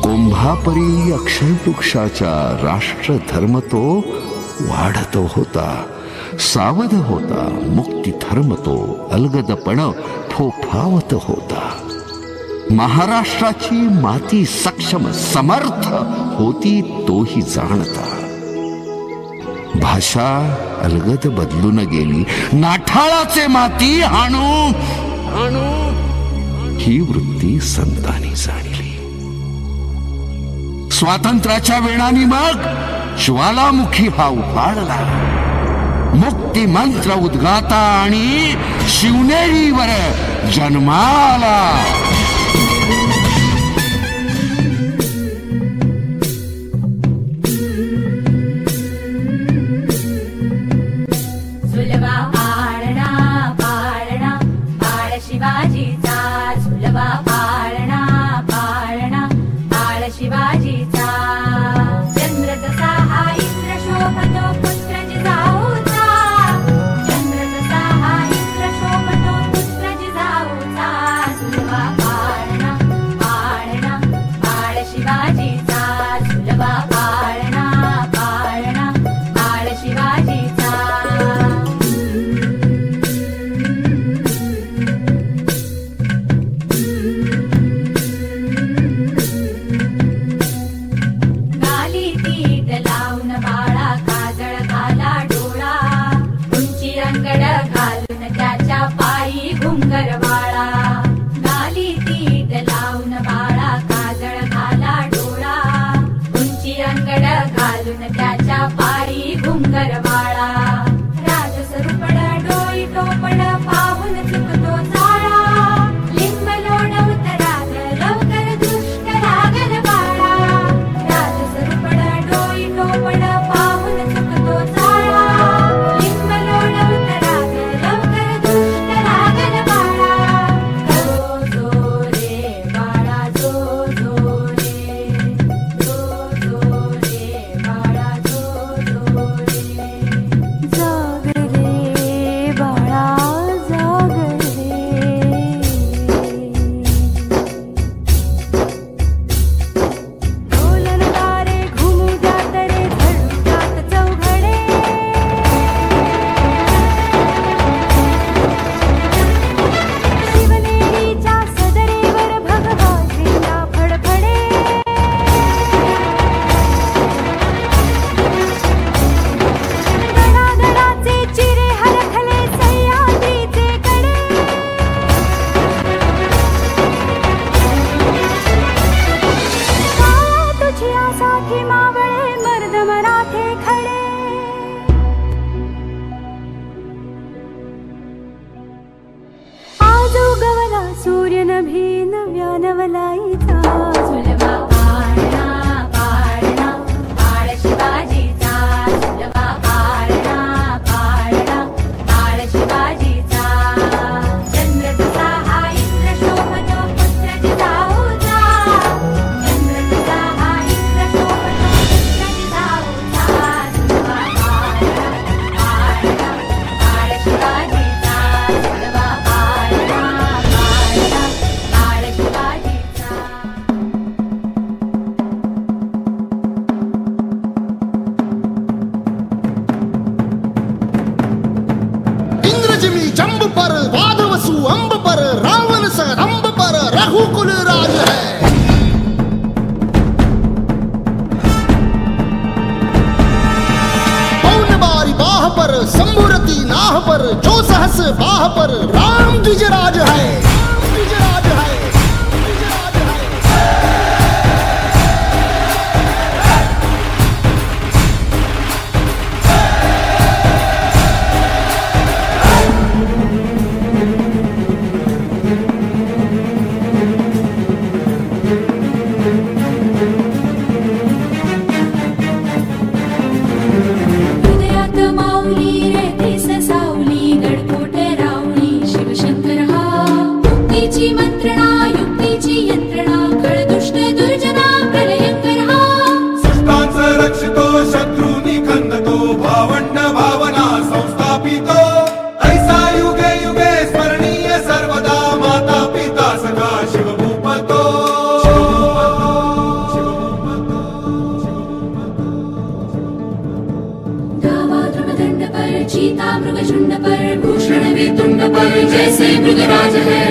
कुंभापरी अक्षरवृक्षाचा राष्ट्र धर्म तो वाढत होता, सावध होता. मुक्ती धर्म तो अलगदपण फोफावत होता. महाराष्ट्राची माती सक्षम समर्थ होती तोही जाणता. भाषा अलगद बदलून गेली, नाठाळाचे माती हाणू हाणू ही वृत्ती संतांनी जाणली. स्वातंत्र्याच्या वेळाने मग ज्वालामुखी हा उफाळला. मुक्ती मंत्र उद्गाता आणि शिवनेरीवर जन्माला. झुलवा पाळणा पाळणा बाळ शिवाजीचा. झुलवा पाळणा पाळणा बाळ शिवाजीचा. चंद्र जसा हा इंद्र शोभतो पुत्र जिजाऊचा. चंद्र जसा हा इंद्र शोभतो पुत्र जिजाऊचा. झुलवा पाळणा पाळणा बाळ शिवाजीचा. झुलवा पाळणा पाळणा बाळ शिवाजीचा. गाली तीट लावून बाळा काजळ घाला डोळा. उंची अंगड घालून त्याच्या पायी घुंगर वाळा. गाली तीट लावून बाळा काजळ घाला डोळा. उंची अंगड घालून त्याच्या पायी घुंगर वाळा. राजसरूपड डोई टोपड पाहून चुकतो चाळा. लिंब लोणवत राग लवकर दृष्ट लागल बाळा. राजसरूपड डोई टोपड पाहून चुकतो चाळा. लिंब लोणवत राग लवकर दृष्ट लागल बाळा. जो जो रे बाळा जो जो रे. जो जो रे बाळा जो जो रे. जाग रे बाळा जाग रे. ढोलन तारे घुमू द्यात रे झळू द्यात चौघडे. शिवनेरीच्या सदरेवर भगवा झेंडा फडफडे. गडागडाचे चिरे हरखले सह्याद्रीचे कडे. काया तुझी आसाठी मावळे मर्द मराठे खडे. आज उगवला सूर्य नभी नव्या नवलाईचा. झुलवा पाळणा पाळणा बाळ शिवाजीचा. झुलवा पाळणा पाळणा बाळ शिवाजीचा. चंद्र जसा हा इंद्र शोभतो पुत्र जिजाऊचा. चंद्र जसा हा इंद्र शोभतो पुत्र जिजाऊचा. झुलवा पाळणा पाळणा बाळ शिवाजीचा. झुलवा पाळणा पाळणा बाळ शिवाजीचा. इंद्रजिमी जंब पर वादवसु अंब पर रावण स रंब पर रघुकुल राज है. पौन बारी बाह पर शंभुरती नाह पर जो सहस बाह पर राम द्विजराज है. द्विजराज है. द्विजराज है. हृदयात माऊली रे तेस सावली. गडकोट रावणी शिवशंकर हा बुद्धीची मंत्रणा युक्तीची यंत्रणा खळदुष्ट दुर्जना प्रलयंकर हा सृष्टांचा रक्षितो शत्रूंनी खंदतो भावंड भावना संस्थापितो ऐसा युगे युगे स्मरणीय सर्वदा माता पिता सखा शिवभूपतो धावा द्रुमदंड पर चीता मृगझुंड पर भूषण वेतुंड पर जैसे मृगराज है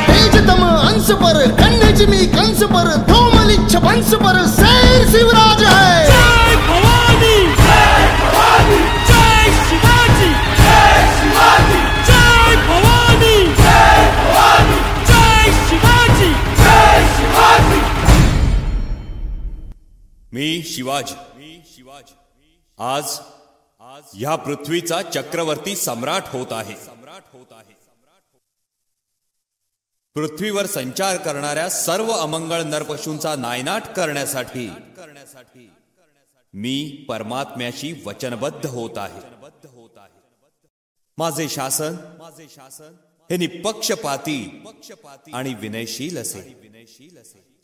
तेजतम अंश पर कन्या जिमी कंस पर धूमलिच्छ वंश पर शेर शिवराज है। जय भवानी जय भवानी जय शिवाजी जय शिवाजी जय भवानी जय भवानी जय शिवाजी जय शिवाजी। मी शिवाजी आज ह्या पृथ्वीचा चक्रवर्ती सम्राट होत आहे। पृथ्वीवर संचार करणाऱ्या सर्व अमंगळ नरपशूंचा नायनाट करण्यासाठी मी परमात्म्याशी वचनबद्ध होत आहे। माझे शासन हे निपक्षपाती आणि विनयशील असे।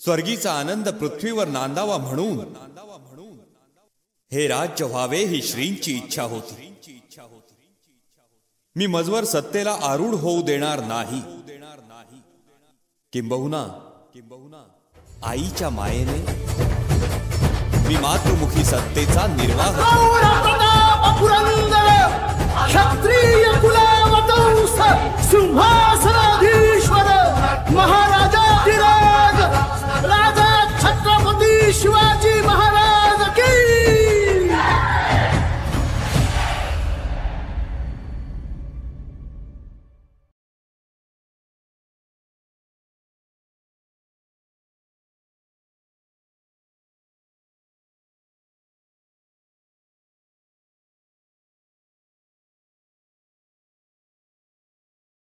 स्वर्गीचा आनंद पृथ्वीवर नांदावा म्हणून हे राज्य व्हावे ही श्रींची इच्छा होती। मी मजवर सत्तेला आरूढ होऊ देणार नाही। किंबहुना आईच्या मायेने मी मातृमुखी सत्तेचा निर्वाह